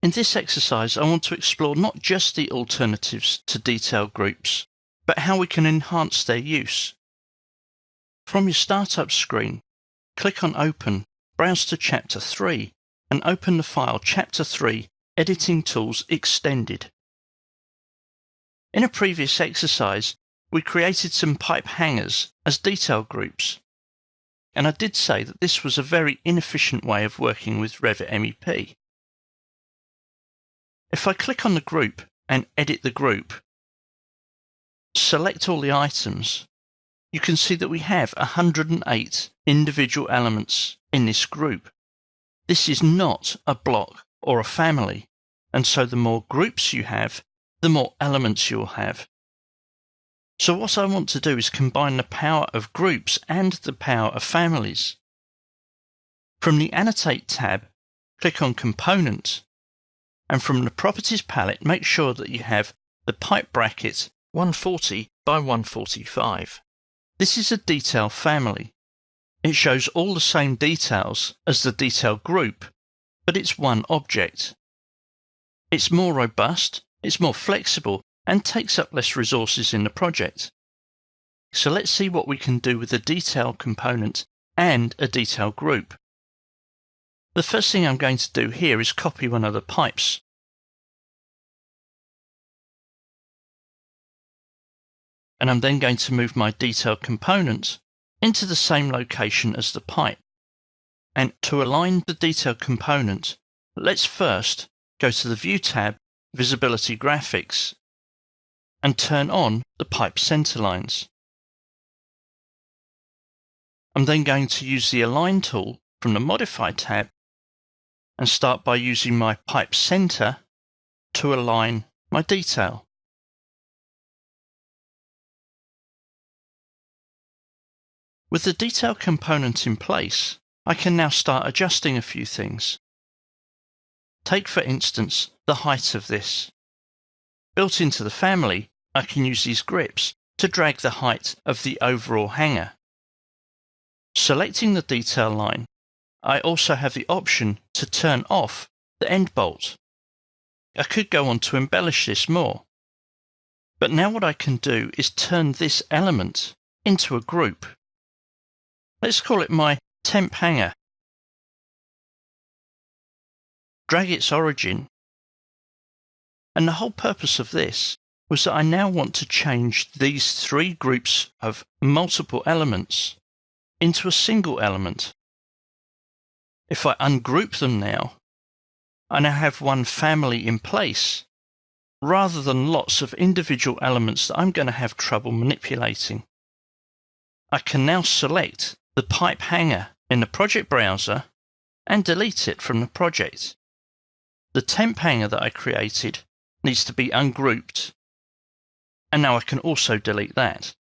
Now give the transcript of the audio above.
In this exercise, I want to explore not just the alternatives to detailed groups, but how we can enhance their use. From your startup screen, click on Open, browse to Chapter 3, and open the file Chapter 3 Editing Tools Extended. In a previous exercise, we created some pipe hangers as detail groups, and I did say that this was a very inefficient way of working with Revit MEP. If I click on the group and edit the group, select all the items, you can see that we have 108 individual elements in this group. This is not a block or a family, and so the more groups you have, the more elements you'll have. So what I want to do is combine the power of groups and the power of families. From the Annotate tab, click on Component, and from the Properties palette, make sure that you have the pipe bracket 140 by 145. This is a detail family. It shows all the same details as the detail group, but it's one object. It's more robust, it's more flexible, and takes up less resources in the project. So let's see what we can do with a detail component and a detail group. The first thing I'm going to do here is copy one of the pipes. And I'm then going to move my detail component into the same location as the pipe. And to align the detail component, let's first go to the View tab, Visibility Graphics, and turn on the pipe center lines. I'm then going to use the Align tool from the Modify tab and start by using my pipe center to align my detail. With the detail component in place, I can now start adjusting a few things. Take, for instance, the height of this. Built into the family, I can use these grips to drag the height of the overall hanger. Selecting the detail line, I also have the option to turn off the end bolt. I could go on to embellish this more. But now what I can do is turn this element into a group. Let's call it my temp hanger. Drag its origin. And the whole purpose of this was that I now want to change these three groups of multiple elements into a single element. If I ungroup them now, I now have one family in place, rather than lots of individual elements that I'm going to have trouble manipulating. I can now select the pipe hanger in the project browser and delete it from the project. The temp hanger that I created needs to be ungrouped, and now I can also delete that.